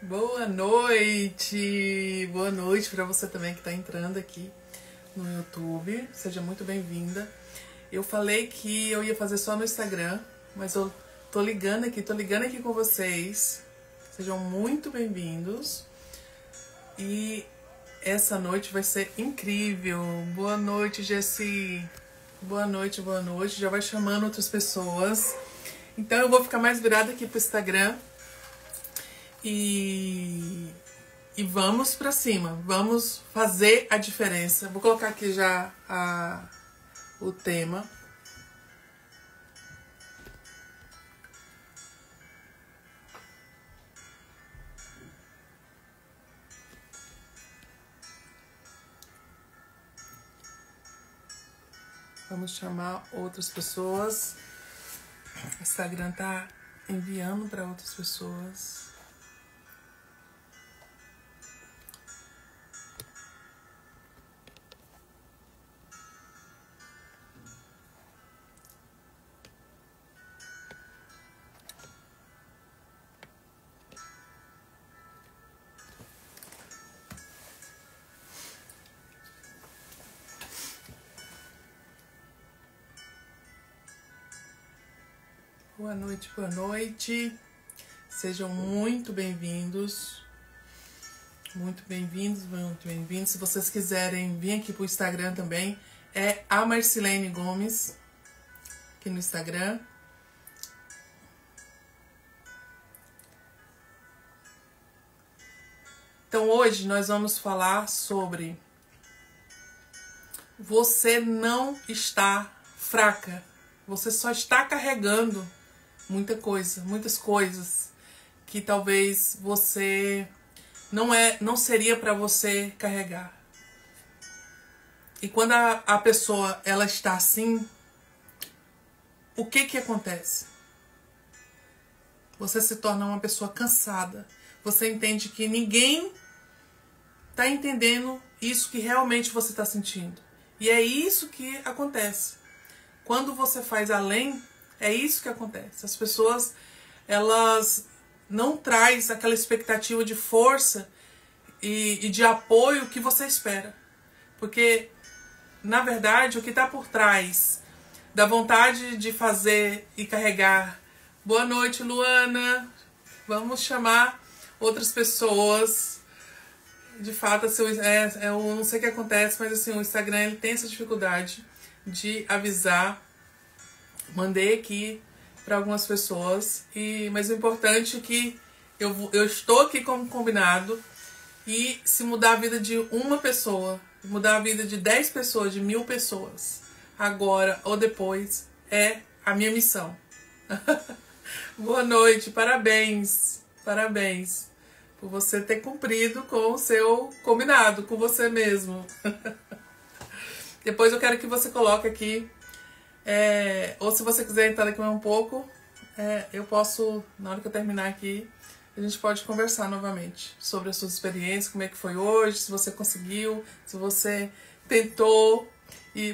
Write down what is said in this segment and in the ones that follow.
Boa noite para você também que está entrando aqui no YouTube. Seja muito bem-vinda. Eu falei que eu ia fazer só no Instagram, mas eu tô ligando aqui com vocês. Sejam muito bem-vindos. E essa noite vai ser incrível. Boa noite, Jessi. Boa noite. Já vai chamando outras pessoas. Então eu vou ficar mais virada aqui pro Instagram. E vamos pra cima, vamos fazer a diferença. Vou colocar aqui já o tema. Vamos chamar outras pessoas. O Instagram tá enviando para outras pessoas. Boa noite. Sejam muito bem-vindos. Muito bem-vindos. Se vocês quiserem vir aqui pro Instagram também, é a Marcilene Gomes, aqui no Instagram. Então hoje nós vamos falar sobre você não está fraca. Você só está carregando muitas coisas que talvez você não seria para você carregar. E quando a pessoa ela está assim, o que acontece? Você se torna uma pessoa cansada. Você entende que ninguém está entendendo isso que realmente você está sentindo. E é isso que acontece. Quando você faz além, é isso que acontece. As pessoas, elas não trazem aquela expectativa de força e de apoio que você espera. Porque, na verdade, o que está por trás da vontade de fazer e carregar... Boa noite, Luana. Vamos chamar outras pessoas. De fato, assim, eu não sei o que acontece, mas assim, o Instagram ele tem essa dificuldade de avisar. Mandei aqui para algumas pessoas, mas o importante é que eu estou aqui como combinado, e se mudar a vida de uma pessoa, mudar a vida de 10 pessoas, de 1000 pessoas, agora ou depois, é a minha missão. Boa noite, parabéns por você ter cumprido com o seu combinado, com você mesmo. Depois eu quero que você coloque aqui, ou se você quiser entrar aqui mais um pouco, eu posso, na hora que eu terminar aqui, a gente pode conversar novamente sobre as suas experiências, como é que foi hoje, se você conseguiu, se você tentou,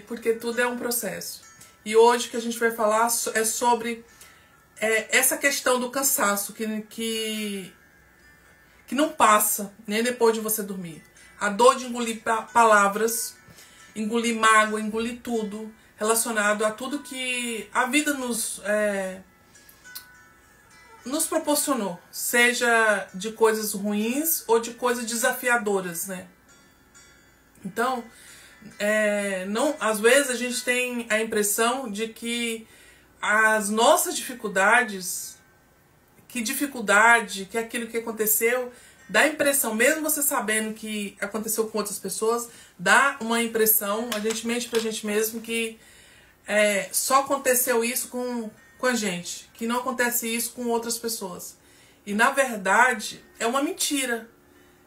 porque tudo é um processo. E hoje o que a gente vai falar é sobre essa questão do cansaço que não passa nem depois de você dormir. A dor de engolir palavras, engolir mágoa, engolir tudo relacionado a tudo que a vida nos proporcionou, seja de coisas ruins ou de coisas desafiadoras, né? Então, às vezes a gente tem a impressão de que as nossas dificuldades, que aquilo que aconteceu, dá a impressão, mesmo você sabendo que aconteceu com outras pessoas, dá uma impressão, a gente mente pra gente mesmo que só aconteceu isso com a gente, que não acontece isso com outras pessoas. E na verdade é uma mentira.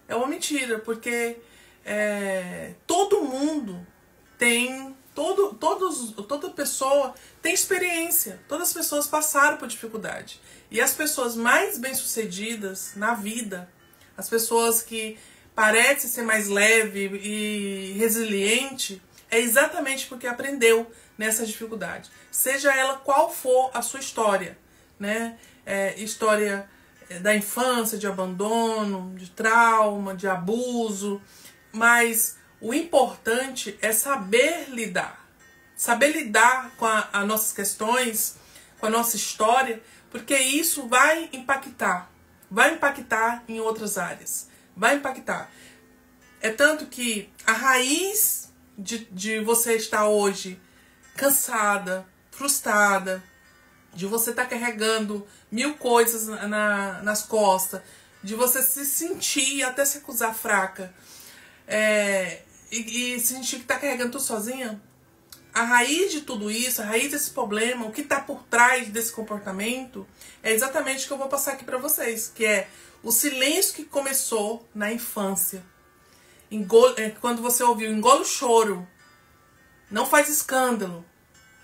É uma mentira, porque todo mundo tem, toda pessoa tem experiência. Todas as pessoas passaram por dificuldade. E as pessoas mais bem-sucedidas na vida, as pessoas que parecem ser mais leve e resiliente, é exatamente porque aprendeu nessa dificuldade. Seja ela qual for a sua história, né? História da infância, de abandono, de trauma, de abuso, mas o importante é saber lidar. Saber lidar com as nossas questões, com a nossa história, porque isso vai impactar em outras áreas, vai impactar. É tanto que a raiz de você estar hoje cansada, frustrada, de você estar carregando 1000 coisas nas costas, de você se sentir, até se acusar fraca, e sentir que está carregando tudo sozinha, a raiz de tudo isso, a raiz desse problema, o que está por trás desse comportamento, é exatamente o que eu vou passar aqui para vocês, que é o silêncio que começou na infância. Quando você ouviu, engole o choro, não faz escândalo,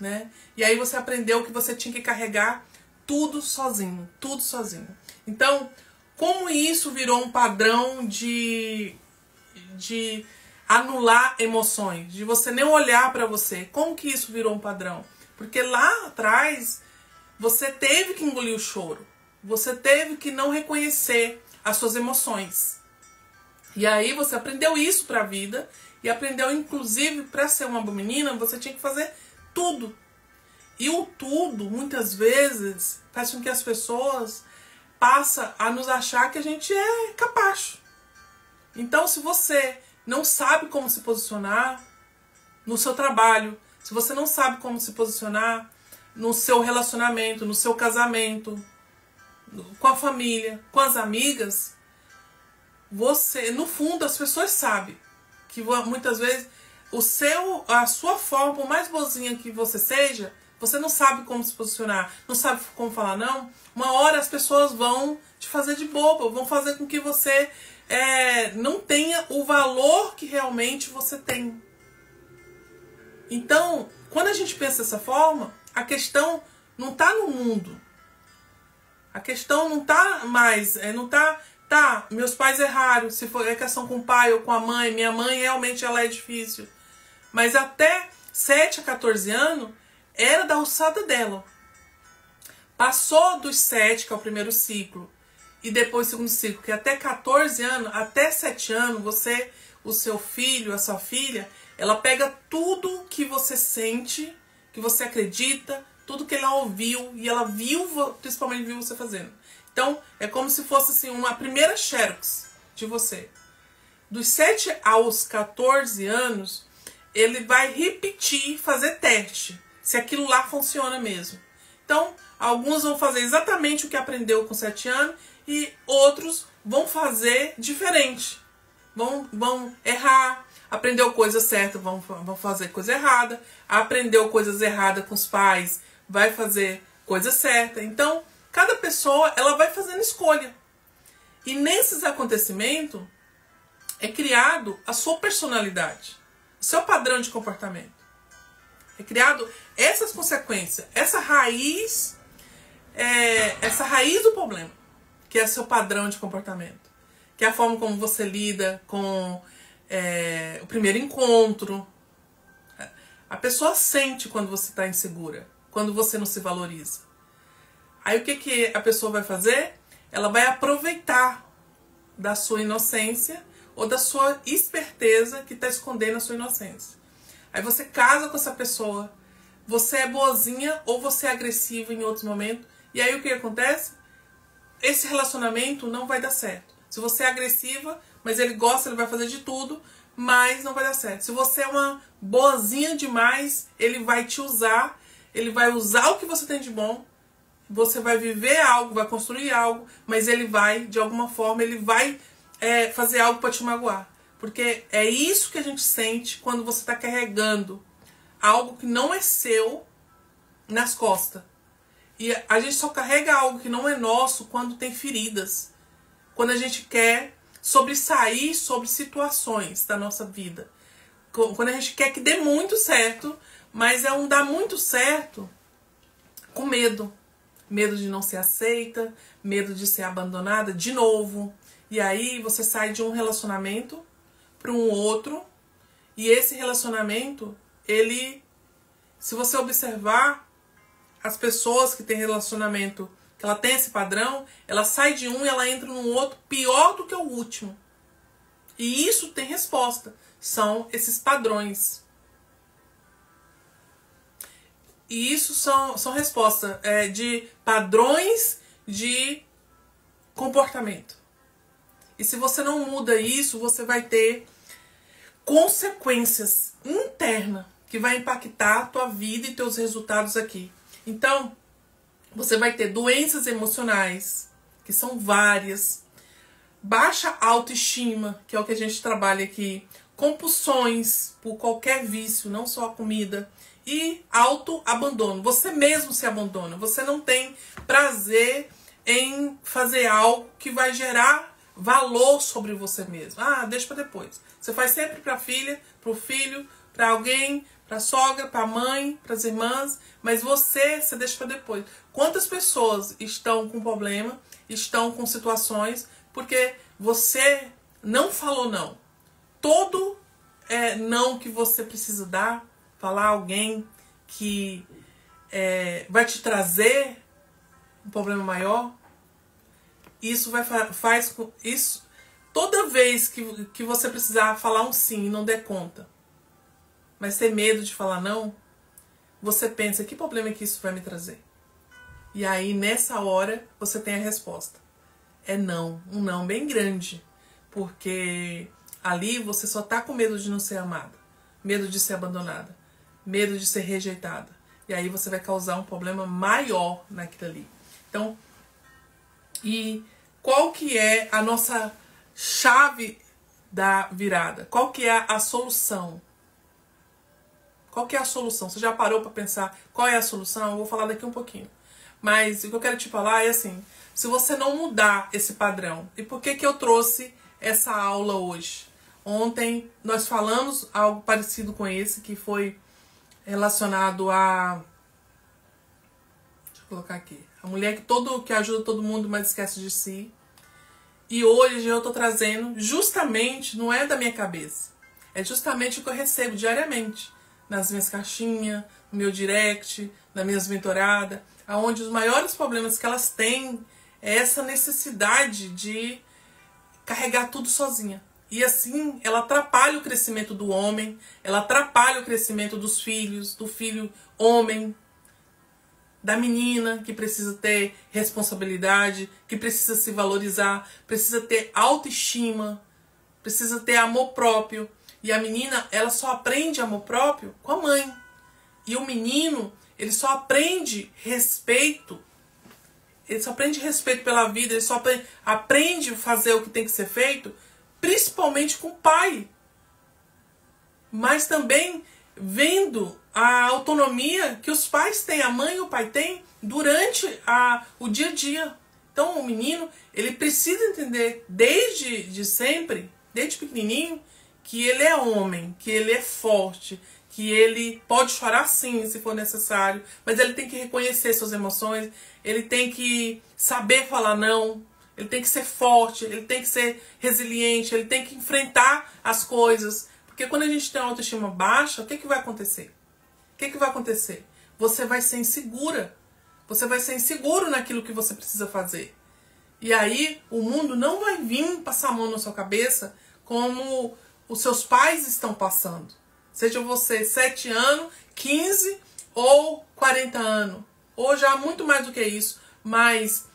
né? E aí você aprendeu que você tinha que carregar tudo sozinho, tudo sozinho. Então, como isso virou um padrão de anular emoções, de você nem olhar para você, como que isso virou um padrão? Porque lá atrás você teve que engolir o choro, você teve que não reconhecer as suas emoções. E aí você aprendeu isso para a vida e aprendeu inclusive para ser uma boa menina, você tinha que fazer tudo. E o tudo, muitas vezes, faz com que as pessoas passem a nos achar que a gente é capacho. Então, se você não sabe como se posicionar no seu trabalho, se você não sabe como se posicionar no seu relacionamento, no seu casamento, com a família, com as amigas, você, no fundo, as pessoas sabem que muitas vezes a sua forma, por mais boazinha que você seja, você não sabe como se posicionar, não sabe como falar não. Uma hora as pessoas vão te fazer de boba, vão fazer com que você não tenha o valor que realmente você tem. Então, quando a gente pensa dessa forma, a questão não está no mundo. A questão não está mais, tá, meus pais erraram, se for questão com o pai ou com a mãe, minha mãe realmente ela é difícil. Mas até 7 a 14 anos, era da alçada dela. Passou dos 7, que é o primeiro ciclo, e depois o segundo ciclo, que é até 14 anos, até 7 anos, você, o seu filho, a sua filha, ela pega tudo que você sente, que você acredita, tudo que ela ouviu, e ela viu, principalmente viu você fazendo. Então, é como se fosse assim, uma primeira xerox de você. Dos 7 aos 14 anos, ele vai repetir, fazer teste, se aquilo lá funciona mesmo. Então, alguns vão fazer exatamente o que aprendeu com 7 anos e outros vão fazer diferente. Vão errar, aprendeu coisa certa, vão fazer coisa errada, aprendeu coisas erradas com os pais, vai fazer coisa certa. Então, cada pessoa ela vai fazendo escolha. E nesses acontecimentos é criado a sua personalidade, o seu padrão de comportamento. É criado essas consequências, essa raiz do problema, que é seu padrão de comportamento, que é a forma como você lida com o primeiro encontro. A pessoa sente quando você está insegura, quando você não se valoriza. Aí o que a pessoa vai fazer? Ela vai aproveitar da sua inocência ou da sua esperteza que está escondendo a sua inocência. Aí você casa com essa pessoa, você é boazinha ou você é agressiva em outros momentos, e aí o que acontece? Esse relacionamento não vai dar certo. Se você é agressiva, mas ele gosta, ele vai fazer de tudo, mas não vai dar certo. Se você é uma boazinha demais, ele vai te usar, ele vai usar o que você tem de bom, você vai viver algo, vai construir algo, mas ele vai, de alguma forma, ele vai fazer algo para te magoar. Porque é isso que a gente sente quando você está carregando algo que não é seu nas costas. E a gente só carrega algo que não é nosso quando tem feridas. Quando a gente quer sobressair sobre situações da nossa vida. Quando a gente quer que dê muito certo, mas é um dar muito certo com medo. Medo de não ser aceita, medo de ser abandonada de novo. E aí você sai de um relacionamento para um outro. E esse relacionamento, ele, se você observar, as pessoas que têm relacionamento que ela tem esse padrão, ela sai de um e ela entra num outro pior do que o último. E isso tem resposta. São esses padrões. E isso são respostas de padrões de comportamento. E se você não muda isso, você vai ter consequências internas que vai impactar a tua vida e teus resultados aqui. Então, você vai ter doenças emocionais, que são várias, baixa autoestima, que é o que a gente trabalha aqui, compulsões por qualquer vício, não só a comida, e autoabandono. Você mesmo se abandona, você não tem prazer em fazer algo que vai gerar valor sobre você mesmo. Ah, deixa para depois. Você faz sempre para a filha, para o filho, para alguém, para a sogra, para a mãe, para as irmãs, mas você deixa para depois. Quantas pessoas estão com problema, estão com situações, porque você não falou não. Todo não que você precisa dar, falar a alguém que vai te trazer um problema maior, isso faz com isso. Toda vez que você precisar falar um sim e não der conta, mas ter medo de falar não, você pensa, que problema é que isso vai me trazer? E aí, nessa hora, você tem a resposta. É não. Um não bem grande. Porque ali você só tá com medo de não ser amada. Medo de ser abandonada. Medo de ser rejeitada. E aí você vai causar um problema maior naquilo ali. Então, e qual que é a nossa chave da virada? Qual que é a solução? Qual que é a solução? Você já parou para pensar qual é a solução? Eu vou falar daqui um pouquinho. Mas o que eu quero te falar é assim, se você não mudar esse padrão, e por que eu trouxe essa aula hoje? Ontem nós falamos algo parecido com esse, que foi relacionado a... Deixa eu colocar aqui. A mulher que ajuda todo mundo, mas esquece de si. E hoje eu estou trazendo justamente, não é da minha cabeça, é justamente o que eu recebo diariamente. Nas minhas caixinhas, no meu direct, nas minhas mentoradas, onde os maiores problemas que elas têm é essa necessidade de carregar tudo sozinha. E assim, ela atrapalha o crescimento do homem, ela atrapalha o crescimento dos filhos, do filho homem, da menina que precisa ter responsabilidade, que precisa se valorizar, precisa ter autoestima, precisa ter amor próprio. E a menina, ela só aprende amor próprio com a mãe. E o menino, ele só aprende respeito. Ele só aprende respeito pela vida, ele só aprende a fazer o que tem que ser feito, principalmente com o pai. Mas também vendo a autonomia que os pais têm, a mãe e o pai têm, durante o dia a dia. Então o menino, ele precisa entender desde sempre, desde pequenininho, que ele é homem, que ele é forte, que ele pode chorar sim, se for necessário, mas ele tem que reconhecer suas emoções, ele tem que saber falar não, ele tem que ser forte, ele tem que ser resiliente, ele tem que enfrentar as coisas. Porque quando a gente tem uma autoestima baixa, o que vai acontecer? O que vai acontecer? Você vai ser insegura. Você vai ser inseguro naquilo que você precisa fazer. E aí o mundo não vai vir passar a mão na sua cabeça como os seus pais estão passando. Seja você 7 anos, 15 ou 40 anos. Ou já muito mais do que isso. Mas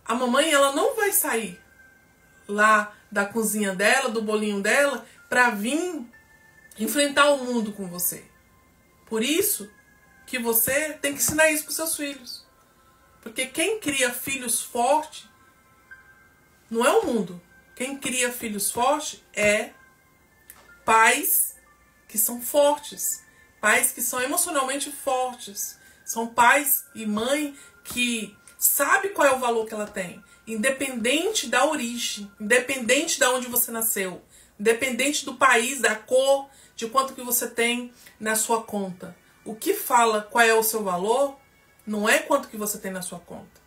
a mamãe, ela não vai sair lá da cozinha dela, do bolinho dela, para vir enfrentar o mundo com você. Por isso que você tem que ensinar isso para os seus filhos. Porque quem cria filhos fortes não é o mundo. Quem cria filhos fortes é pais que são fortes, pais que são emocionalmente fortes, são pais e mãe que sabe qual é o valor que ela tem, independente da origem, independente de onde você nasceu, independente do país, da cor, de quanto que você tem na sua conta. O que fala qual é o seu valor não é quanto que você tem na sua conta.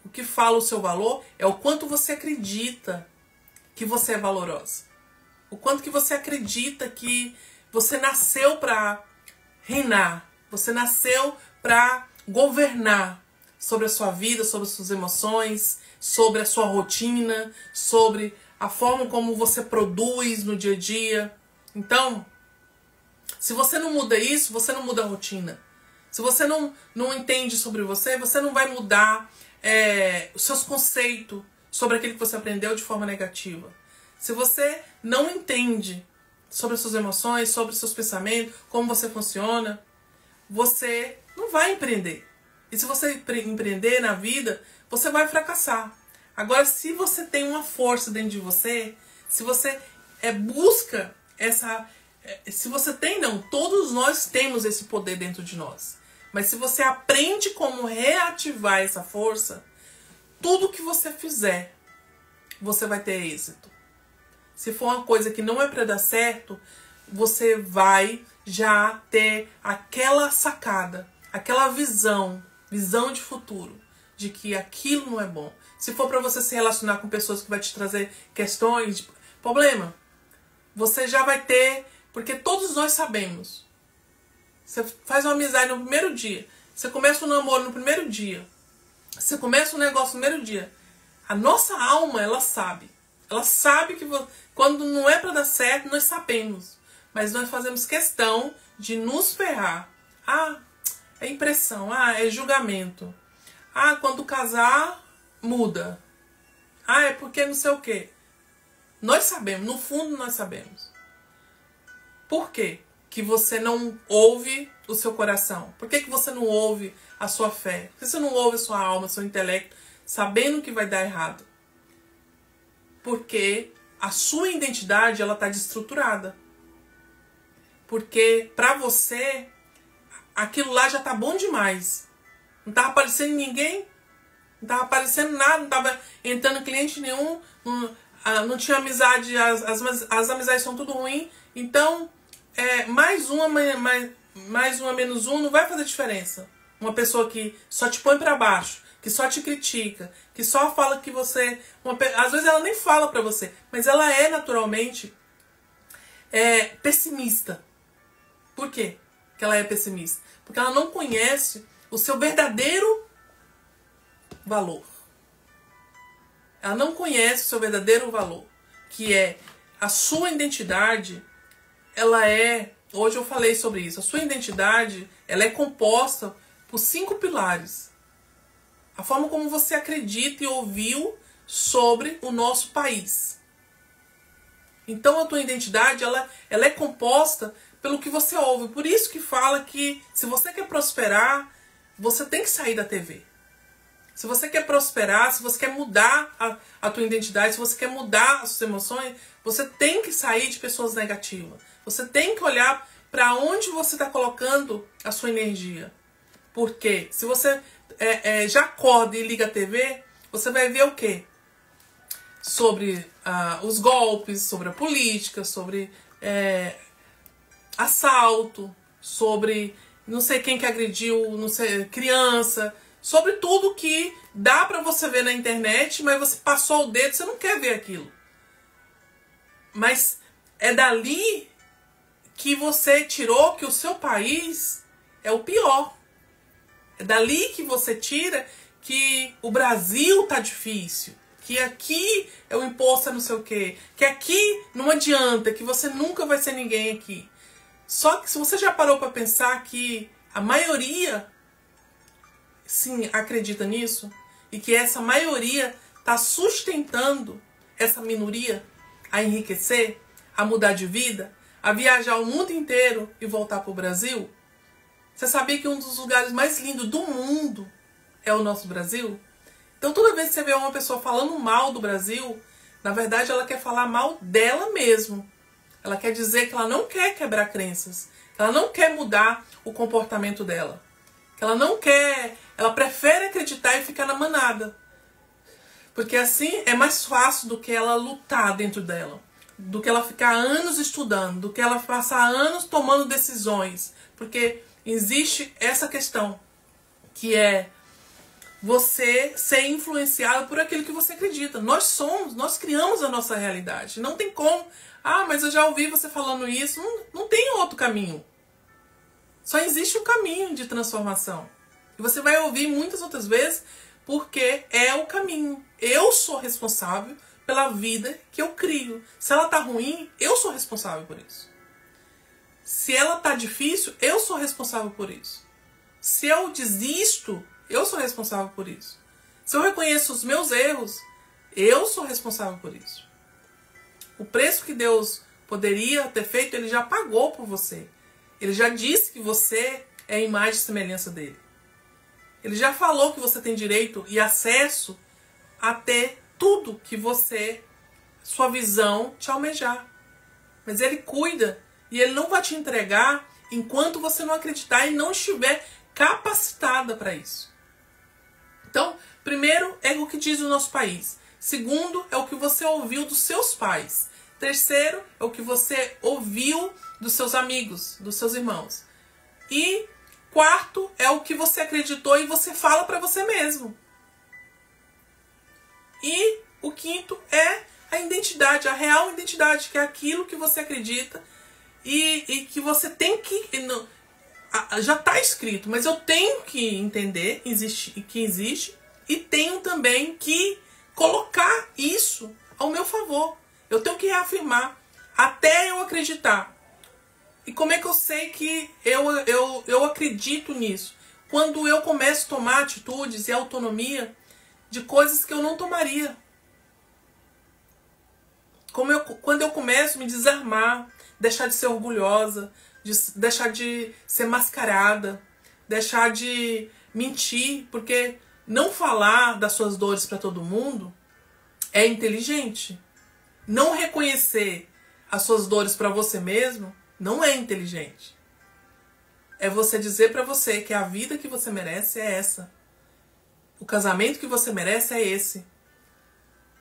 O que fala o seu valor é o quanto você acredita que você é valorosa. O quanto que você acredita que você nasceu para reinar. Você nasceu para governar. sobre a sua vida, sobre as suas emoções, sobre a sua rotina, sobre a forma como você produz no dia a dia. Então, se você não muda isso, você não muda a rotina. Se você não entende sobre você, você não vai mudar os seus conceitos sobre aquilo que você aprendeu de forma negativa. Se você não entende sobre as suas emoções, sobre os seus pensamentos, como você funciona, você não vai empreender. E se você empreender na vida, você vai fracassar. Agora, se você tem uma força dentro de você, se você busca essa... se você tem, não, todos nós temos esse poder dentro de nós. Mas se você aprende como reativar essa força, tudo que você fizer, você vai ter êxito. Se for uma coisa que não é para dar certo, você vai já ter aquela sacada, aquela visão de futuro, de que aquilo não é bom. Se for para você se relacionar com pessoas que vai te trazer questões, de problema, você já vai ter, porque todos nós sabemos. Você faz uma amizade no primeiro dia, você começa um namoro no primeiro dia, você começa um negócio no primeiro dia. A nossa alma, ela sabe. Ela sabe que quando não é para dar certo, nós sabemos. Mas nós fazemos questão de nos ferrar. Ah, é impressão. Ah, é julgamento. Ah, quando casar, muda. Ah, é porque não sei o quê. Nós sabemos, no fundo nós sabemos. Por quê que você não ouve o seu coração? Por que que você não ouve a sua fé? Por que você não ouve a sua alma, seu intelecto, sabendo que vai dar errado? Porque a sua identidade, ela está desestruturada. Porque para você, aquilo lá já tá bom demais. Não tava aparecendo ninguém, não tava aparecendo nada, não tava entrando cliente nenhum, não tinha amizade, as amizades são tudo ruim. Então, mais uma, menos um, não vai fazer diferença. Uma pessoa que só te põe para baixo, que só te critica, que só fala que você... às vezes ela nem fala pra você, mas ela é naturalmente pessimista. Por quê que ela é pessimista? Porque ela não conhece o seu verdadeiro valor. Ela não conhece o seu verdadeiro valor, que é a sua identidade. Ela hoje eu falei sobre isso, a sua identidade, ela é composta por 5 pilares. A forma como você acredita e ouviu sobre o nosso país. Então a tua identidade, ela é composta pelo que você ouve. Por isso que fala que se você quer prosperar, você tem que sair da TV. Se você quer prosperar, se você quer mudar a tua identidade, se você quer mudar as suas emoções, você tem que sair de pessoas negativas. Você tem que olhar para onde você está colocando a sua energia. Porque se você já acorda e liga a TV, você vai ver o quê? Sobre os golpes, sobre a política, sobre assalto, sobre não sei quem que agrediu, não sei, criança, sobre tudo que dá pra você ver na internet, mas você passou o dedo, você não quer ver aquilo. Mas é dali que você tirou que o seu país é o pior. É dali que você tira que o Brasil tá difícil, que aqui é o imposto não sei o quê, que aqui não adianta, que você nunca vai ser ninguém aqui. Só que se você já parou para pensar que a maioria, sim, acredita nisso, e que essa maioria está sustentando essa minoria a enriquecer, a mudar de vida, a viajar o mundo inteiro e voltar para o Brasil? Você sabia que um dos lugares mais lindos do mundo é o nosso Brasil? Então toda vez que você vê uma pessoa falando mal do Brasil, na verdade ela quer falar mal dela mesma. Ela quer dizer que ela não quer quebrar crenças, que ela não quer mudar o comportamento dela, que ela não quer, ela prefere acreditar e ficar na manada. Porque assim é mais fácil do que ela lutar dentro dela, do que ela ficar anos estudando, do que ela passar anos tomando decisões. Porque existe essa questão, que é você ser influenciado por aquilo que você acredita. Nós criamos a nossa realidade. Não tem como. Ah, mas eu já ouvi você falando isso. Não tem outro caminho. Só existe um caminho de transformação. E você vai ouvir muitas outras vezes porque é o caminho. Eu sou responsável pela vida que eu crio. Se ela tá ruim, eu sou responsável por isso. Se ela tá difícil, eu sou responsável por isso. Se eu desisto, eu sou responsável por isso. Se eu reconheço os meus erros, eu sou responsável por isso. O preço que Deus poderia ter feito, Ele já pagou por você. Ele já disse que você é a imagem e semelhança dele. Ele já falou que você tem direito e acesso a ter tudo que você, sua visão, te almejar. Mas Ele cuida e Ele não vai te entregar enquanto você não acreditar e não estiver capacitada para isso. Então, primeiro é o que diz o nosso país. Segundo é o que você ouviu dos seus pais. Terceiro é o que você ouviu dos seus amigos, dos seus irmãos. E quarto é o que você acreditou e você fala para você mesmo. E o quinto é a identidade, a real identidade, que é aquilo que você acredita e que você tem que... já está escrito, mas eu tenho que entender que existe e tenho também que colocar isso ao meu favor. Eu tenho que reafirmar até eu acreditar. E como é que eu sei que eu acredito nisso? Quando eu começo a tomar atitudes e autonomia de coisas que eu não tomaria. Quando eu começo a me desarmar, deixar de ser orgulhosa, deixar de ser mascarada, deixar de mentir, porque não falar das suas dores para todo mundo é inteligente. Não reconhecer as suas dores para você mesmo não é inteligente. É você dizer para você que a vida que você merece é essa. O casamento que você merece é esse.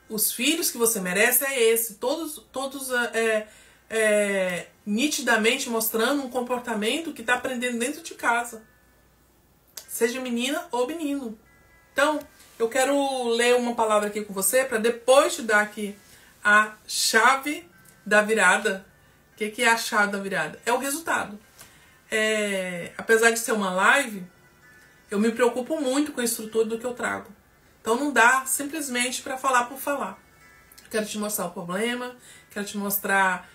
Os filhos que você merece é esse. Todos nitidamente mostrando um comportamento que está aprendendo dentro de casa. Seja menina ou menino. Então, eu quero ler uma palavra aqui com você para depois te dar aqui a chave da virada. O que é a chave da virada? É o resultado. Apesar de ser uma live, eu me preocupo muito com a estrutura do que eu trago. Então não dá simplesmente para falar por falar. Quero te mostrar o problema, quero te mostrar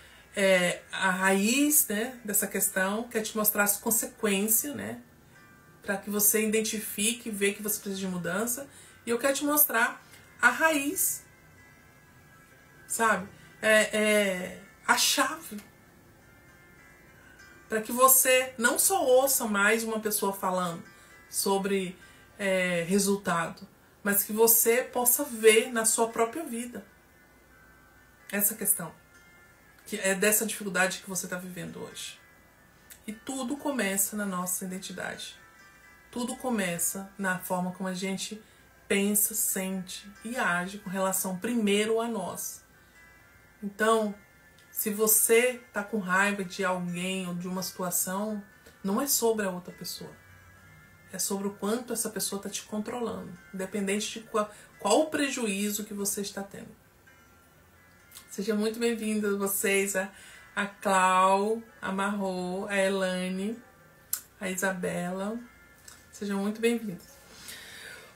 a raiz, né, dessa questão, quero te mostrar as consequências, né, para que você identifique e veja que você precisa de mudança. E eu quero te mostrar a raiz, sabe? A chave. Para que você não só ouça mais uma pessoa falando sobre resultado, mas que você possa ver na sua própria vida essa questão. Que é dessa dificuldade que você está vivendo hoje. E tudo começa na nossa identidade. Tudo começa na forma como a gente pensa, sente e age com relação primeiro a nós. Então, se você está com raiva de alguém ou de uma situação, não é sobre a outra pessoa. É sobre o quanto essa pessoa está te controlando. Independente de qual o prejuízo que você está tendo. Sejam muito bem-vindos vocês, a Clau, a Marrô, a Elane, a Isabela. Sejam muito bem-vindos.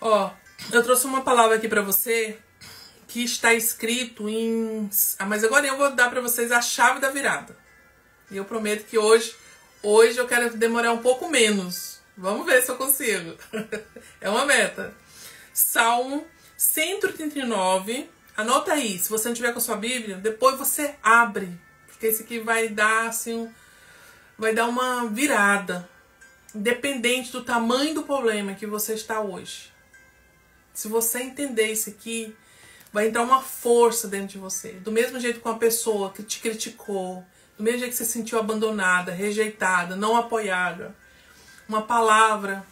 Ó, eu trouxe uma palavra aqui para você que está escrito em... mas agora eu vou dar para vocês a chave da virada. E eu prometo que hoje eu quero demorar um pouco menos. Vamos ver se eu consigo. É uma meta. Salmo 139. Anota aí, se você não tiver com a sua Bíblia, depois você abre. Porque esse aqui vai dar assim, vai dar uma virada. Independente do tamanho do problema que você está hoje. Se você entender isso aqui, vai entrar uma força dentro de você. Do mesmo jeito que uma pessoa que te criticou, do mesmo jeito que você se sentiu abandonada, rejeitada, não apoiada, uma palavra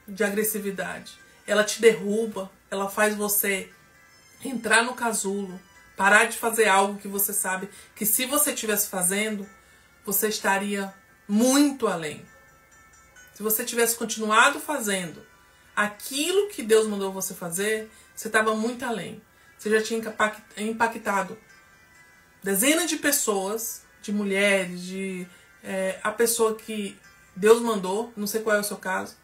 de agressividade, ela te derruba, ela faz você entrar no casulo, parar de fazer algo que você sabe que se você estivesse fazendo, você estaria muito além. Se você tivesse continuado fazendo aquilo que Deus mandou você fazer, você estava muito além. Você já tinha impactado dezenas de pessoas, de mulheres, a pessoa que Deus mandou, não sei qual é o seu caso.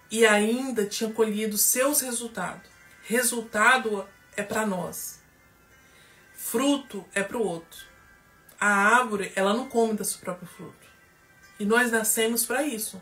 e ainda tinha colhido seus resultados. Resultado é para nós. Fruto é para o outro. A árvore, ela não come do seu próprio fruto. E nós nascemos para isso.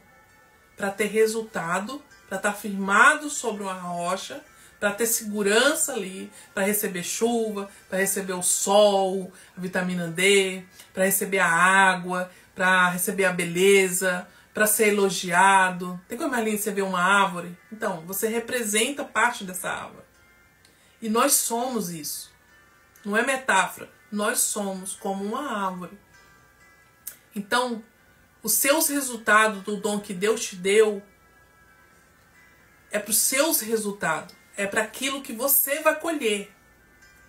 Para ter resultado, para estar firmado sobre uma rocha, para ter segurança ali, para receber chuva, para receber o sol, a vitamina D, para receber a água, para receber a beleza, para ser elogiado. Tem como mais lindo você ver uma árvore? Então, você representa parte dessa árvore. E nós somos isso. Não é metáfora. Nós somos como uma árvore. Então, os seus resultados do dom que Deus te deu é para os seus resultados. É para aquilo que você vai colher.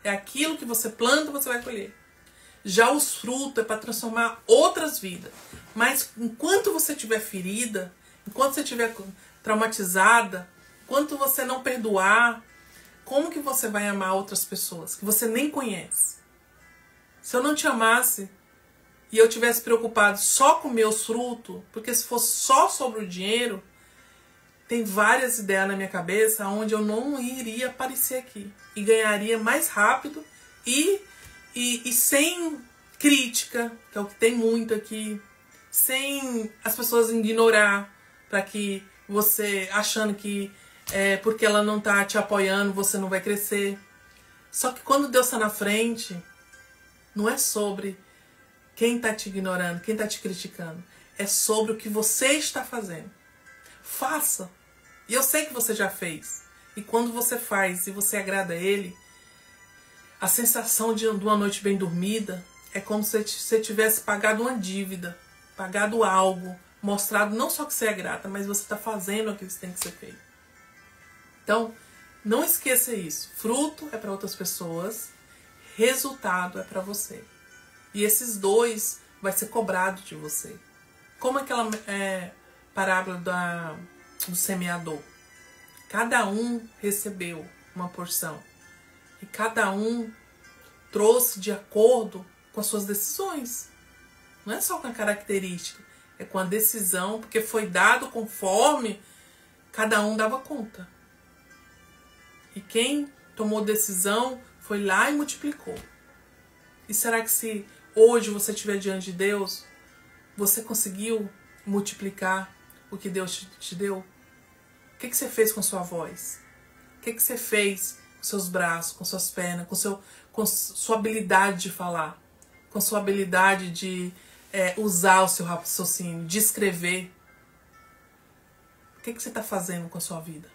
É aquilo que você planta, você vai colher. Já os frutos é para transformar outras vidas. Mas enquanto você estiver ferida, enquanto você estiver traumatizada, enquanto você não perdoar, como que você vai amar outras pessoas que você nem conhece? Se eu não te amasse e eu tivesse preocupado só com meus frutos, porque se fosse só sobre o dinheiro, tem várias ideias na minha cabeça onde eu não iria aparecer aqui. E ganharia mais rápido e sem crítica, que é o que tem muito aqui. Sem as pessoas ignorar, para que você, achando que porque ela não tá te apoiando, você não vai crescer. Só que quando Deus está na frente, não é sobre quem tá te ignorando, quem tá te criticando. É sobre o que você está fazendo. Faça. E eu sei que você já fez. E quando você faz e você agrada a Ele, a sensação de uma noite bem dormida é como se você tivesse pagado uma dívida, pagado algo, mostrado não só que você é grata, mas você está fazendo aquilo que tem que ser feito. Então, não esqueça isso. Fruto é para outras pessoas, resultado é para você. E esses dois vai ser cobrado de você. Como aquela parábola do semeador. Cada um recebeu uma porção. E cada um trouxe de acordo com as suas decisões. Não é só com a característica, é com a decisão, porque foi dado conforme cada um dava conta. E quem tomou decisão foi lá e multiplicou. E será que se hoje você estiver diante de Deus, você conseguiu multiplicar o que Deus te deu? O que você fez com sua voz? O que você fez com seus braços, com suas pernas, com sua habilidade de falar? Com sua habilidade de usar o seu raciocínio, de escrever? O que você está fazendo com a sua vida?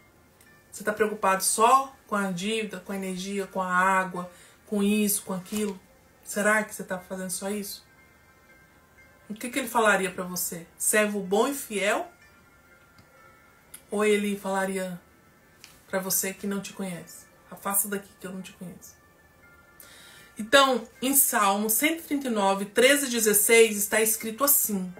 Você está preocupado só com a dívida, com a energia, com a água, com isso, com aquilo? Será que você está fazendo só isso? O que ele falaria para você? Servo bom e fiel? Ou ele falaria para você que não te conhece? Afasta daqui que eu não te conheço. Então, em Salmo 139, 13 e 16, está escrito assim: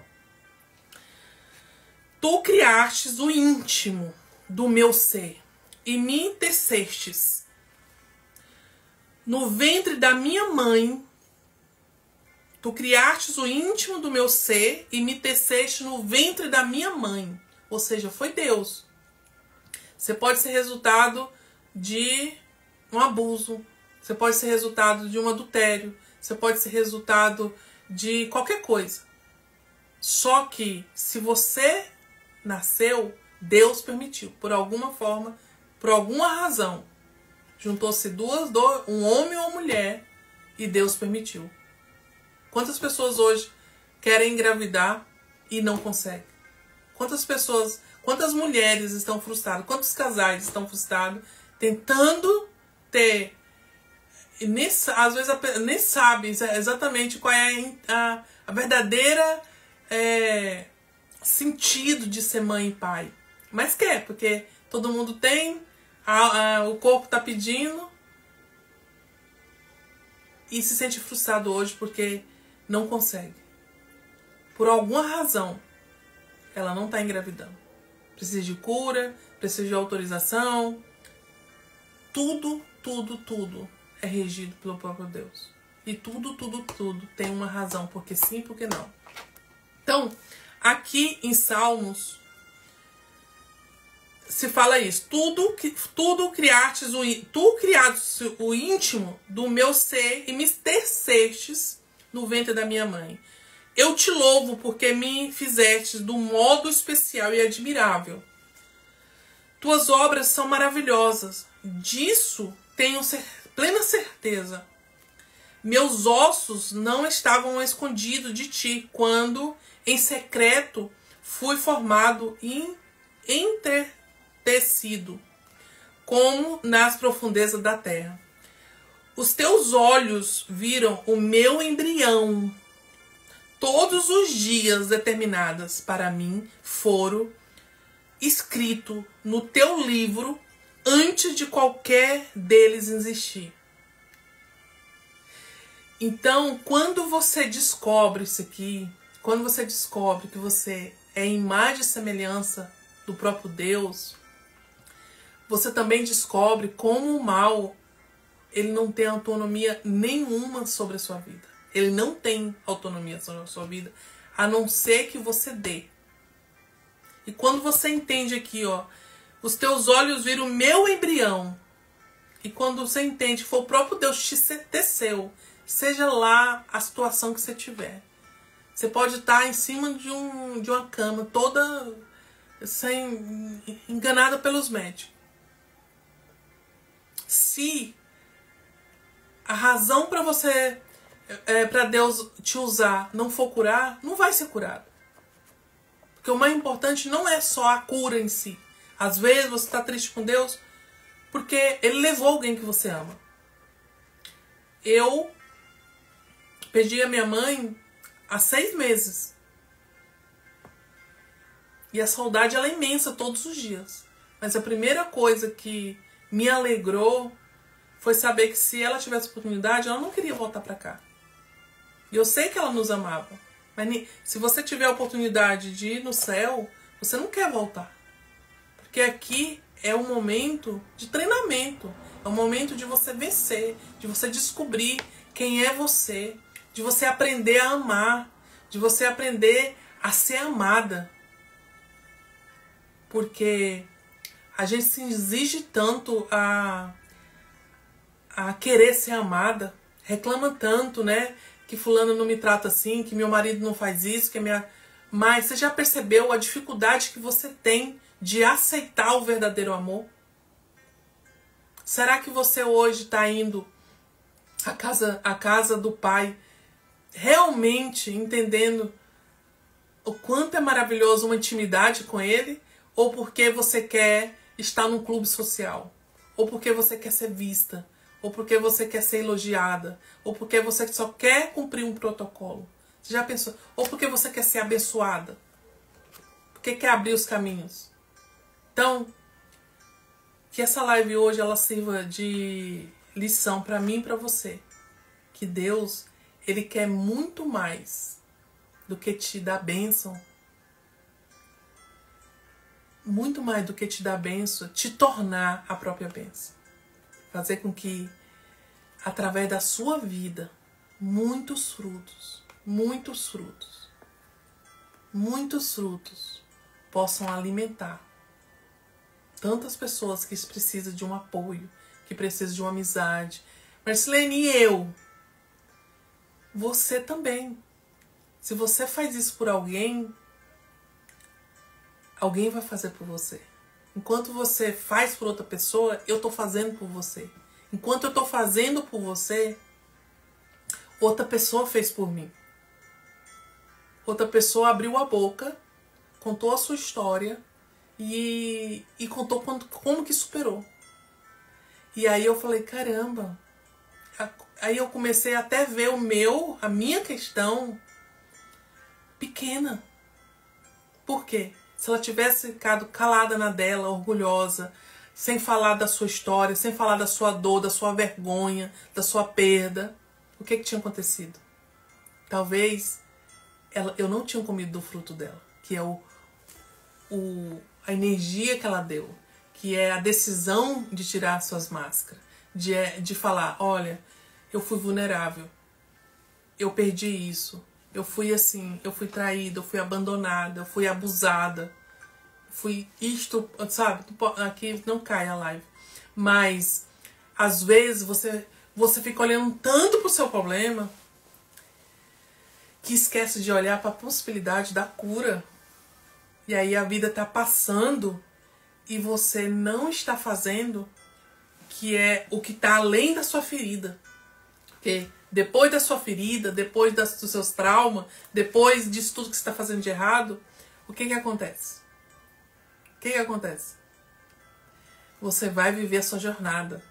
Tu criastes o íntimo do meu ser e me tecestes. No ventre da minha mãe, tu criastes o íntimo do meu ser e me teceste no ventre da minha mãe. Ou seja, foi Deus. Você pode ser resultado de um abuso. Você pode ser resultado de um adultério. Você pode ser resultado de qualquer coisa. Só que se você nasceu, Deus permitiu. Por alguma forma, por alguma razão. Juntou-se um homem ou uma mulher e Deus permitiu. Quantas pessoas hoje querem engravidar e não conseguem? Quantas mulheres estão frustradas? Quantos casais estão frustrados tentando ter... E às vezes nem sabem exatamente qual é a verdadeira sentido de ser mãe e pai. Mas quer, porque todo mundo tem, o corpo está pedindo e se sente frustrado hoje porque não consegue. Por alguma razão, ela não está engravidando. Precisa de cura, precisa de autorização. Tudo é regido pelo próprio Deus. E tudo tem uma razão. Porque sim, porque não. Então, aqui em Salmos, se fala isso. Tu criastes o íntimo do meu ser e me tecestes no ventre da minha mãe. Eu te louvo porque me fizeste do modo especial e admirável. Tuas obras são maravilhosas. Disso tenho plena certeza. Meus ossos não estavam escondidos de ti quando, em secreto, fui formado e entretecido, como nas profundezas da terra. Os teus olhos viram o meu embrião. Todos os dias determinados para mim foram escritos no teu livro antes de qualquer deles existir. Então, quando você descobre isso aqui, quando você descobre que você é imagem e semelhança do próprio Deus, você também descobre como o mal, ele não tem autonomia nenhuma sobre a sua vida. Ele não tem autonomia sobre a sua vida, a não ser que você dê. E quando você entende aqui, ó, os teus olhos viram o meu embrião, e quando você entende que foi o próprio Deus que te teceu, seja lá a situação que você tiver. Você pode estar em cima de uma cama, toda enganada pelos médicos. Se a razão para você, para Deus te usar, não for curar, não vai ser curado. Porque o mais importante não é só a cura em si. Às vezes você está triste com Deus porque Ele levou alguém que você ama. Eu perdi a minha mãe há 6 meses. E a saudade ela é imensa todos os dias. Mas a primeira coisa que me alegrou foi saber que se ela tivesse oportunidade, ela não queria voltar para cá. E eu sei que ela nos amava. Mas se você tiver a oportunidade de ir no céu, você não quer voltar. Porque aqui é um momento de treinamento. É um momento de você vencer, de você descobrir quem é você, de você aprender a amar, de você aprender a ser amada. Porque a gente se exige tanto a querer ser amada, reclama tanto, né? Que fulano não me trata assim, que meu marido não faz isso, que minha... Mas você já percebeu a dificuldade que você tem de aceitar o verdadeiro amor? Será que você hoje está indo à casa do Pai realmente entendendo o quanto é maravilhoso uma intimidade com Ele? Ou porque você quer estar num clube social? Ou porque você quer ser vista? Ou porque você quer ser elogiada? Ou porque você só quer cumprir um protocolo? Você já pensou? Ou porque você quer ser abençoada? Porque quer abrir os caminhos? Então, que essa live hoje ela sirva de lição para mim e para você. Que Deus, Ele quer muito mais do que te dar bênção. Muito mais do que te dar bênção, te tornar a própria bênção. Fazer com que, através da sua vida, muitos frutos possam alimentar tantas pessoas que precisam de um apoio, que precisam de uma amizade. Marcilene, e eu? Você também. Se você faz isso por alguém, alguém vai fazer por você. Enquanto você faz por outra pessoa, eu estou fazendo por você. Enquanto eu estou fazendo por você, outra pessoa fez por mim. Outra pessoa abriu a boca, contou a sua história e contou como que superou. E aí eu falei, caramba. Aí eu comecei até a ver a minha questão pequena. Por quê? Se ela tivesse ficado calada na dela, orgulhosa, sem falar da sua história, sem falar da sua dor, da sua vergonha, da sua perda, o que tinha acontecido? Talvez eu não tinha comido do fruto dela, que é a energia que ela deu, que é a decisão de tirar suas máscaras, de falar, olha, eu fui vulnerável, eu perdi isso, eu fui assim, eu fui traída, eu fui abandonada, eu fui abusada. fui isto, sabe? Aqui não cai a live. Mas, às vezes, você fica olhando tanto pro seu problema que esquece de olhar para a possibilidade da cura. E aí a vida tá passando e você não está fazendo que é o que tá além da sua ferida. Porque depois da sua ferida, depois dos seus traumas, depois disso tudo que você está fazendo de errado, o que acontece? O que acontece? Você vai viver a sua jornada.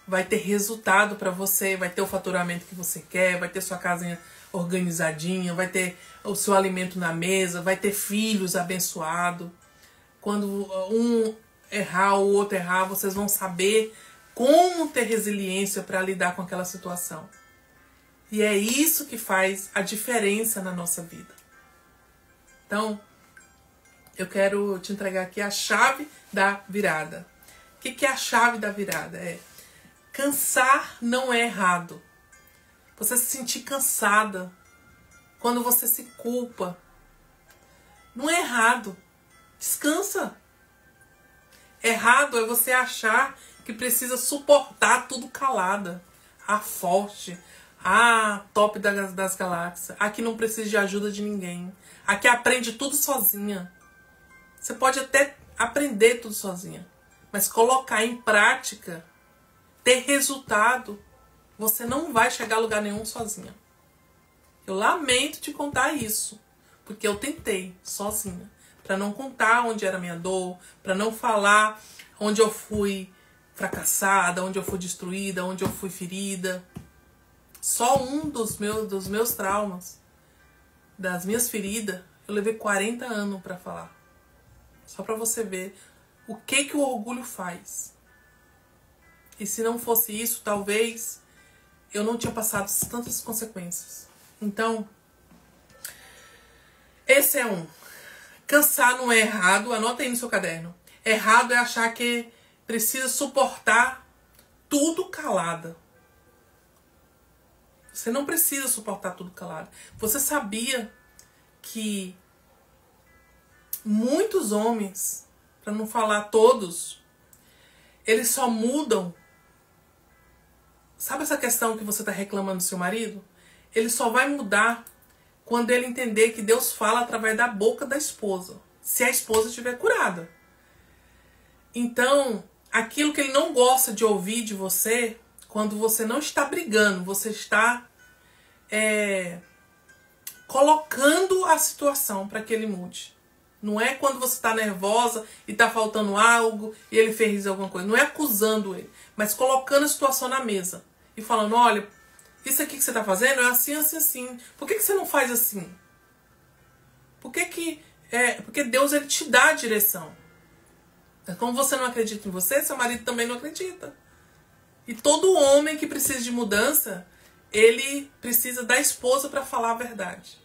Vai ter resultado para você, vai ter o faturamento que você quer, vai ter sua casinha organizadinha, vai ter o seu alimento na mesa, vai ter filhos abençoados. Quando um errar, o outro errar, vocês vão saber como ter resiliência para lidar com aquela situação. E é isso que faz a diferença na nossa vida. Então, eu quero te entregar aqui a chave da virada. O que é a chave da virada? Cansar não é errado. Você se sentir cansada quando você se culpa não é errado. Descansa. Errado é você achar que precisa suportar tudo calada. A forte, a top das galáxias, a que não precisa de ajuda de ninguém, a que aprende tudo sozinha. Você pode até aprender tudo sozinha, mas colocar em prática, ter resultado, você não vai chegar a lugar nenhum sozinha. Eu lamento te contar isso, porque eu tentei sozinha, para não contar onde era a minha dor, para não falar onde eu fui fracassada, onde eu fui destruída, onde eu fui ferida. Só um dos meus traumas, das minhas feridas, eu levei 40 anos para falar. Só para você ver o que o orgulho faz. E se não fosse isso, talvez eu não tinha passado tantas consequências. Então, esse é um. Cansar não é errado, anota aí no seu caderno. Errado é achar que precisa suportar tudo calada. Você não precisa suportar tudo calado. Você sabia que muitos homens, para não falar todos, eles só mudam. Sabe essa questão que você está reclamando do seu marido? Ele só vai mudar quando ele entender que Deus fala através da boca da esposa. Se a esposa estiver curada. Então, aquilo que ele não gosta de ouvir de você, quando você não está brigando, você está colocando a situação para que ele mude. Não é quando você está nervosa e está faltando algo e ele fez alguma coisa. Não é acusando ele, mas colocando a situação na mesa. E falando, olha, isso aqui que você está fazendo é assim, assim, assim. Por que você não faz assim? Porque Deus, ele te dá a direção. Como você não acredita em você, seu marido também não acredita. E todo homem que precisa de mudança, ele precisa da esposa para falar a verdade.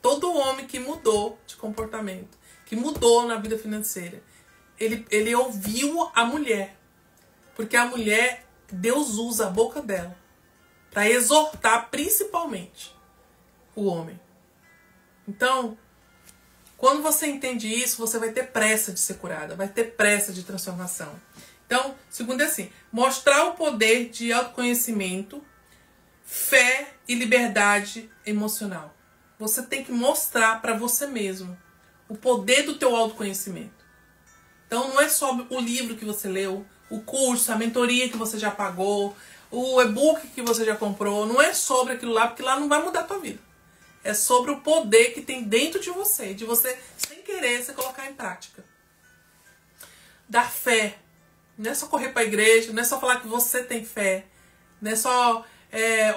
Todo homem que mudou de comportamento, que mudou na vida financeira, ele ouviu a mulher. Porque a mulher, Deus usa a boca dela para exortar principalmente o homem. Então, quando você entende isso, você vai ter pressa de ser curada, vai ter pressa de transformação. Então, segundo é assim, mostrar o poder de autoconhecimento, fé e liberdade emocional. Você tem que mostrar para você mesmo o poder do teu autoconhecimento. Então não é só o livro que você leu, o curso, a mentoria que você já pagou, o e-book que você já comprou. Não é sobre aquilo lá, porque lá não vai mudar a tua vida. É sobre o poder que tem dentro de você sem querer, você colocar em prática. Dar fé. Não é só correr para a igreja, não é só falar que você tem fé. Não é só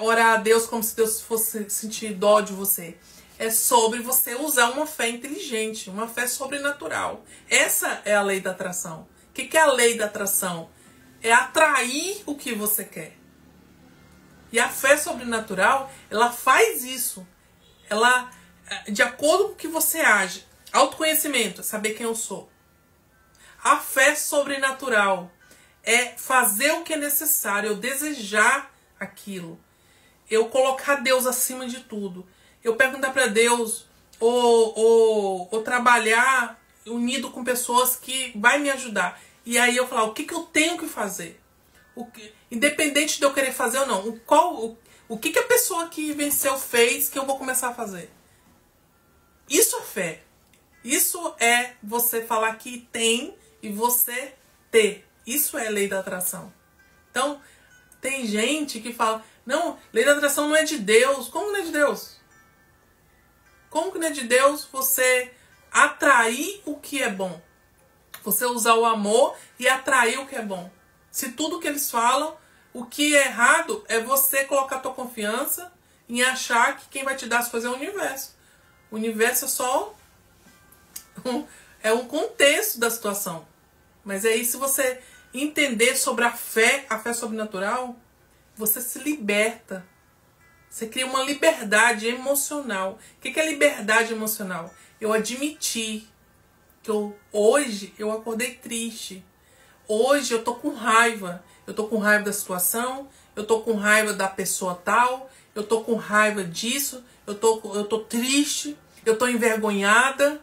orar a Deus como se Deus fosse sentir dó de você. É sobre você usar uma fé inteligente, uma fé sobrenatural. Essa é a lei da atração. O que é a lei da atração? É atrair o que você quer. E a fé sobrenatural, ela faz isso. Ela, de acordo com o que você age. Autoconhecimento, saber quem eu sou. A fé sobrenatural é fazer o que é necessário, eu desejar aquilo. Eu colocar Deus acima de tudo. Eu perguntar para Deus, ou trabalhar unido com pessoas que vai me ajudar. E aí eu falar, o que eu tenho que fazer? Independente de eu querer fazer ou não. O que a pessoa que venceu fez que eu vou começar a fazer? Isso é fé. Isso é você falar que tem e você ter. Isso é lei da atração. Então, tem gente que fala, não, lei da atração não é de Deus. Como não é de Deus? Como que não é de Deus você atrair o que é bom? Você usar o amor e atrair o que é bom. Se tudo que eles falam, o que é errado é você colocar a tua confiança em achar que quem vai te dar as coisas é o universo. O universo é só um contexto da situação. Mas aí se você entender sobre a fé sobrenatural, você se liberta. Você cria uma liberdade emocional. O que é liberdade emocional? Eu admiti que hoje eu acordei triste. Hoje eu tô com raiva. Eu tô com raiva da situação. Eu tô com raiva da pessoa tal. Eu tô com raiva disso. Eu tô triste. Eu tô envergonhada.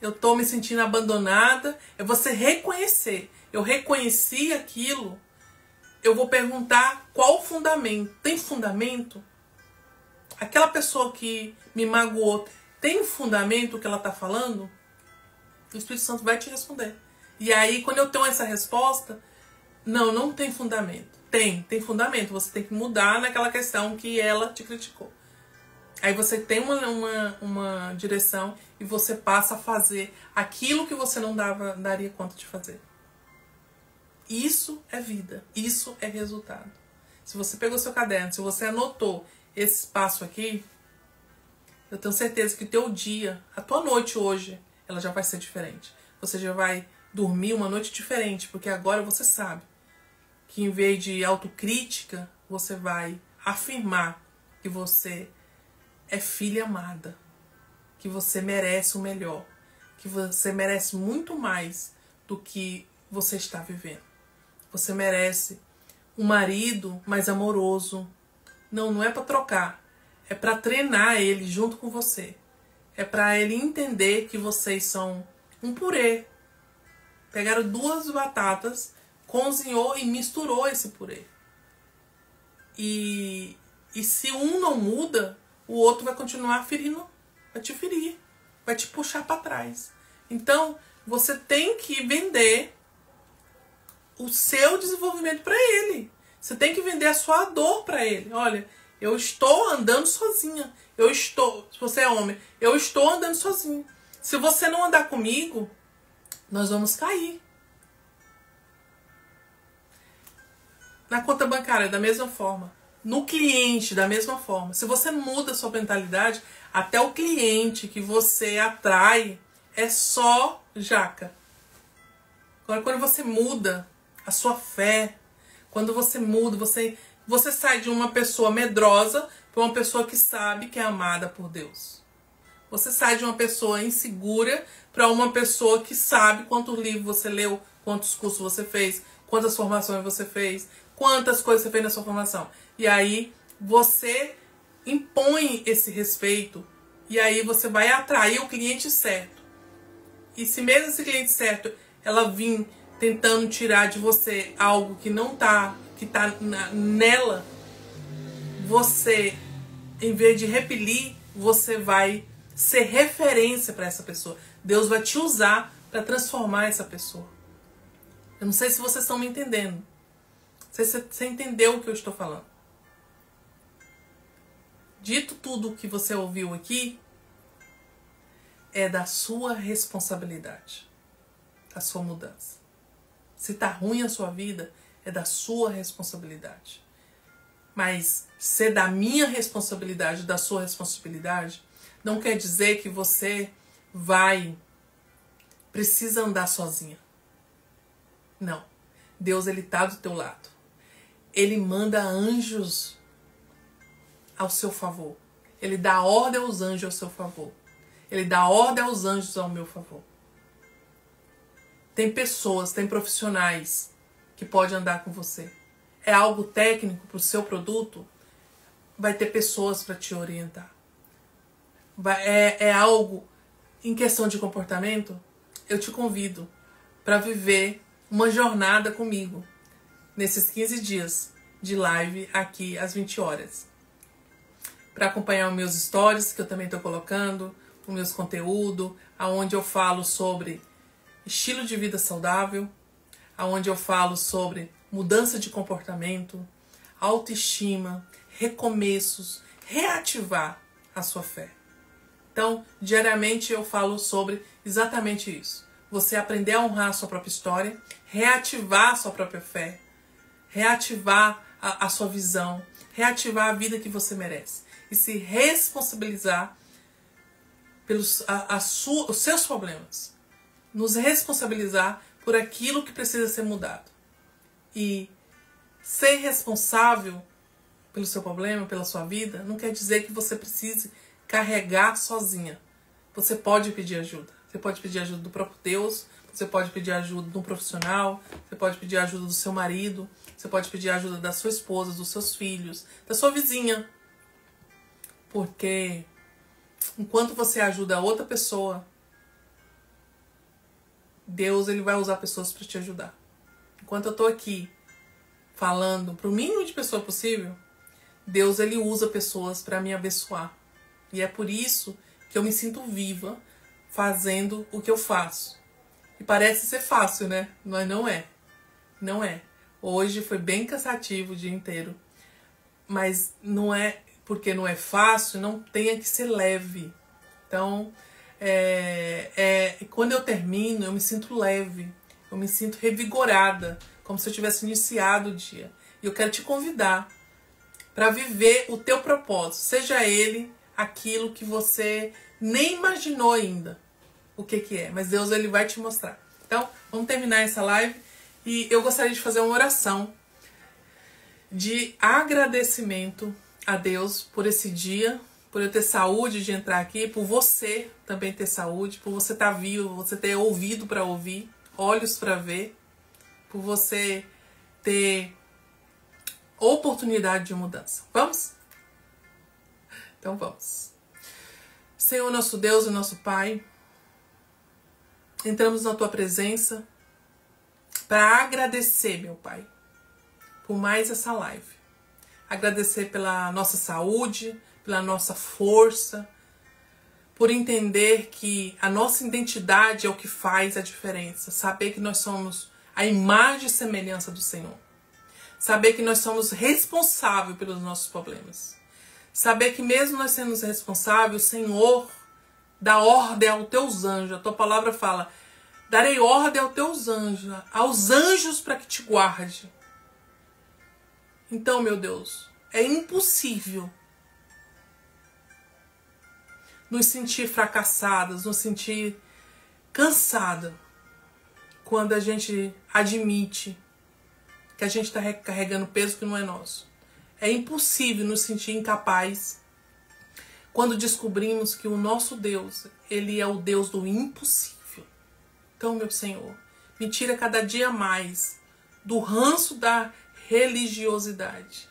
Eu tô me sentindo abandonada. É você reconhecer. Eu reconheci aquilo. Eu vou perguntar qual o fundamento. Tem fundamento? Aquela pessoa que me magoou, tem fundamento o que ela está falando? O Espírito Santo vai te responder. E aí, quando eu tenho essa resposta, não tem fundamento. Tem fundamento. Você tem que mudar naquela questão que ela te criticou. Aí você tem uma direção e você passa a fazer aquilo que você não daria conta de fazer. Isso é vida. Isso é resultado. Se você pegou seu caderno, se você anotou esse passo aqui, eu tenho certeza que o teu dia, a tua noite hoje, ela já vai ser diferente. Você já vai dormir uma noite diferente, porque agora você sabe que em vez de autocrítica, você vai afirmar que você é filha amada, que você merece o melhor, que você merece muito mais do que você está vivendo. Você merece um marido mais amoroso. Não é para trocar, é para treinar ele junto com você. É para ele entender que vocês são um purê. Pegaram 2 batatas, cozinhou e misturou esse purê. E se um não muda, o outro vai continuar ferindo, vai te ferir, vai te puxar para trás. Então, você tem que vender o seu desenvolvimento para ele. Você tem que vender a sua dor para ele. Olha, eu estou andando sozinha. Se você é homem, eu estou andando sozinho. Se você não andar comigo, nós vamos cair. Na conta bancária, da mesma forma. No cliente, da mesma forma. Se você muda a sua mentalidade, até o cliente que você atrai é só jaca. Agora, quando você muda a sua fé, quando você muda, você sai de uma pessoa medrosa para uma pessoa que sabe que é amada por Deus. Você sai de uma pessoa insegura para uma pessoa que sabe quantos livros você leu, quantos cursos você fez, quantas formações você fez, quantas coisas você fez na sua formação. E aí você impõe esse respeito e aí você vai atrair o cliente certo. E se mesmo esse cliente certo, ela vir tentando tirar de você algo que não tá, que tá nela, você, em vez de repelir, você vai ser referência para essa pessoa. Deus vai te usar para transformar essa pessoa. Eu não sei se vocês estão me entendendo. Não sei se você entendeu o que eu estou falando. Dito tudo o que você ouviu aqui, é da sua responsabilidade, a sua mudança. Se tá ruim a sua vida, é da sua responsabilidade. Mas ser da minha responsabilidade, da sua responsabilidade, não quer dizer que você precisa andar sozinha. Não. Deus, ele tá do teu lado. Ele manda anjos ao seu favor. Ele dá ordem aos anjos ao seu favor. Ele dá ordem aos anjos ao meu favor. Tem pessoas, tem profissionais que podem andar com você. É algo técnico para o seu produto? Vai ter pessoas para te orientar. É algo em questão de comportamento? eu te convido para viver uma jornada comigo nesses 15 dias de live aqui às 20 horas. Para acompanhar os meus stories, que eu também estou colocando, os meus conteúdos, aonde eu falo sobre estilo de vida saudável, aonde eu falo sobre mudança de comportamento, autoestima, recomeços, reativar a sua fé. Então, diariamente eu falo sobre exatamente isso. Você aprender a honrar a sua própria história, reativar a sua própria fé, reativar a sua visão, reativar a vida que você merece e se responsabilizar pelos os seus problemas. Nos responsabilizar por aquilo que precisa ser mudado. E ser responsável pelo seu problema, pela sua vida, não quer dizer que você precise carregar sozinha. Você pode pedir ajuda. Você pode pedir ajuda do próprio Deus, você pode pedir ajuda de um profissional, você pode pedir ajuda do seu marido, você pode pedir ajuda da sua esposa, dos seus filhos, da sua vizinha. Porque enquanto você ajuda a outra pessoa, Deus ele vai usar pessoas para te ajudar. Enquanto eu estou aqui falando para o mínimo de pessoa possível, Deus ele usa pessoas para me abençoar. E é por isso que eu me sinto viva fazendo o que eu faço. E parece ser fácil, né? Mas não é. Não é. Hoje foi bem cansativo o dia inteiro. Mas não é porque não é fácil, não tenha que ser leve. Então, quando eu termino, eu me sinto leve. Eu me sinto revigorada, como se eu tivesse iniciado o dia. E eu quero te convidar para viver o teu propósito. Seja ele aquilo que você nem imaginou ainda o que é. Mas Deus ele vai te mostrar. Então, vamos terminar essa live. E eu gostaria de fazer uma oração de agradecimento a Deus por esse dia, por eu ter saúde de entrar aqui, por você também ter saúde, por você estar vivo, você ter ouvido para ouvir, olhos para ver, por você ter oportunidade de mudança. Vamos? Então vamos. Senhor, nosso Deus e nosso Pai, entramos na Tua presença para agradecer, meu Pai, por mais essa live. Agradecer pela nossa saúde, pela nossa força, por entender que a nossa identidade é o que faz a diferença. Saber que nós somos a imagem e semelhança do Senhor. Saber que nós somos responsáveis pelos nossos problemas. Saber que mesmo nós sendo responsáveis, o Senhor dá ordem aos teus anjos. A tua palavra fala, darei ordem aos anjos para que te guarde. Então, meu Deus, é impossível nos sentir fracassadas, nos sentir cansada quando a gente admite que a gente está carregando peso que não é nosso. É impossível nos sentir incapaz quando descobrimos que o nosso Deus, ele é o Deus do impossível. Então, meu Senhor, me tira cada dia mais do ranço da religiosidade.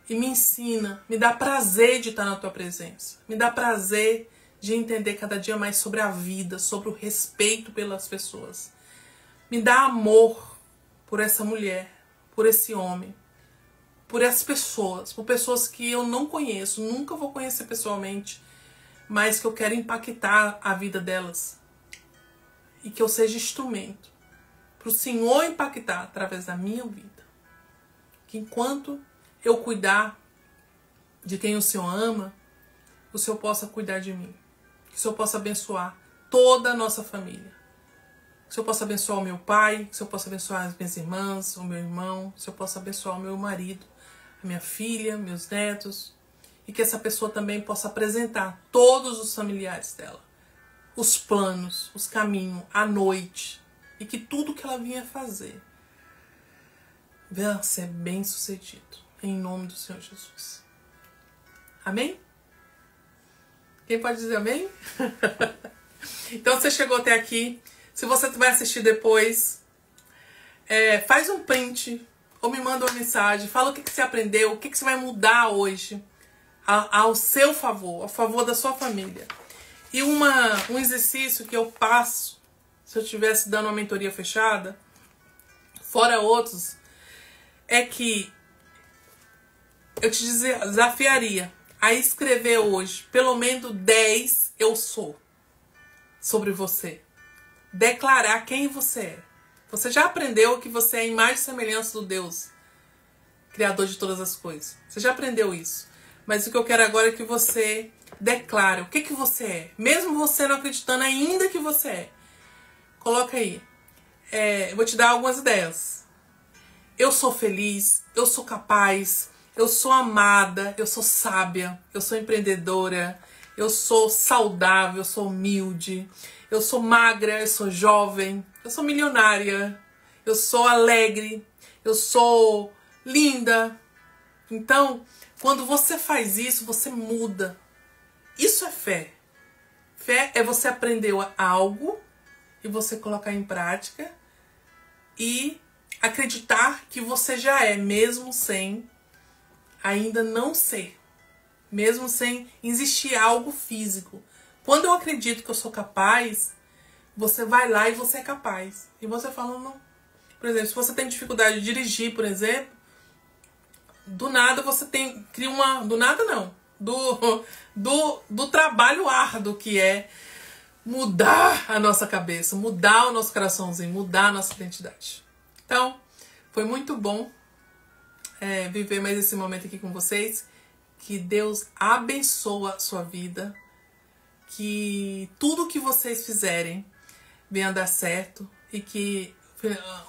E me ensina, me dá prazer de estar na Tua presença. Me dá prazer de entender cada dia mais sobre a vida, sobre o respeito pelas pessoas. Me dá amor por essa mulher, por esse homem, por essas pessoas, por pessoas que eu não conheço, nunca vou conhecer pessoalmente, mas que eu quero impactar a vida delas. E que eu seja instrumento para o Senhor impactar através da minha vida. Que enquanto eu cuidar de quem o Senhor ama, o Senhor possa cuidar de mim. Que o Senhor possa abençoar toda a nossa família. Que o Senhor possa abençoar o meu pai, que o Senhor possa abençoar as minhas irmãs, o meu irmão, que o Senhor possa abençoar o meu marido, a minha filha, meus netos. E que essa pessoa também possa apresentar todos os familiares dela. Os planos, os caminhos, a noite. E que tudo que ela vinha fazer venha ser bem sucedido. Em nome do Senhor Jesus. Amém? Quem pode dizer amém? Então você chegou até aqui. Se você vai assistir depois, faz um print ou me manda uma mensagem. Fala o que você aprendeu, o que você vai mudar hoje ao seu favor, ao favor da sua família. E um exercício que eu passo se eu estivesse dando uma mentoria fechada, fora outros, é que eu te desafiaria a escrever hoje pelo menos 10 eu sou sobre você. Declarar quem você é. Você já aprendeu que você é a imagem e semelhança do Deus, Criador de todas as coisas. Você já aprendeu isso. Mas o que eu quero agora é que você declare o que você é. Mesmo você não acreditando ainda que você é. Coloca aí. Eu vou te dar algumas ideias. Eu sou feliz, eu sou capaz, eu sou amada, eu sou sábia, eu sou empreendedora, eu sou saudável, eu sou humilde, eu sou magra, eu sou jovem, eu sou milionária, eu sou alegre, eu sou linda. Então, quando você faz isso, você muda. Isso é fé. Fé é você aprender algo e você colocar em prática e acreditar que você já é, mesmo sem ainda não ser. Mesmo sem existir algo físico. Quando eu acredito que eu sou capaz, você vai lá e você é capaz. E você fala, não. Por exemplo, se você tem dificuldade de dirigir, por exemplo, do nada você cria uma... Do nada não. Do trabalho árduo que é mudar a nossa cabeça, mudar o nosso coraçãozinho, mudar a nossa identidade. Então, foi muito bom viver mais esse momento aqui com vocês. Que Deus abençoe a sua vida. Que tudo que vocês fizerem venha dar certo. E que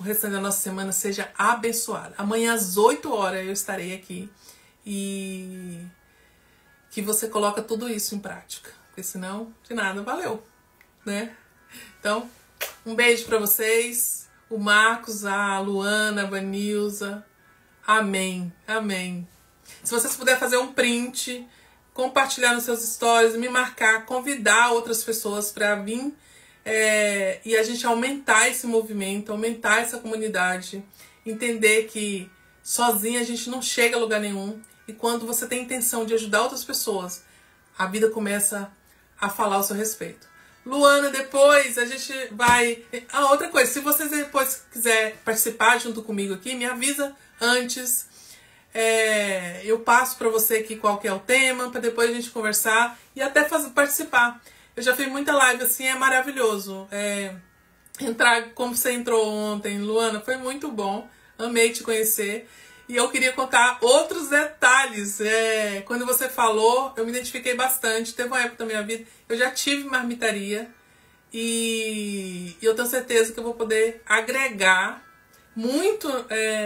o restante da nossa semana seja abençoado. Amanhã às 8 horas eu estarei aqui. E que você coloca tudo isso em prática. Porque senão, de nada valeu, né? Então, um beijo pra vocês. O Marcos, a Luana, a Vanilza. Amém, amém. Se vocês puderem fazer um print, compartilhar nos seus stories, me marcar, convidar outras pessoas para vir e a gente aumentar esse movimento, aumentar essa comunidade, entender que sozinha a gente não chega a lugar nenhum e quando você tem intenção de ajudar outras pessoas, a vida começa a falar ao seu respeito. Luana, depois a gente vai... outra coisa, se vocês depois quiserem participar junto comigo aqui, me avisa antes. Eu passo para você aqui qual que é o tema, para depois a gente conversar e até participar. Eu já fiz muita live assim, é maravilhoso. Entrar como você entrou ontem, Luana, foi muito bom. Amei te conhecer. E eu queria contar outros detalhes. Quando você falou, eu me identifiquei bastante. Teve uma época da minha vida, eu já tive marmitaria. E eu tenho certeza que eu vou poder agregar muito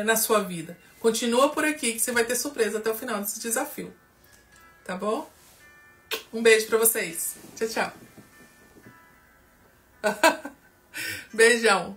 na sua vida. Continua por aqui que você vai ter surpresa até o final desse desafio. Tá bom? Um beijo pra vocês. Tchau, tchau. Beijão.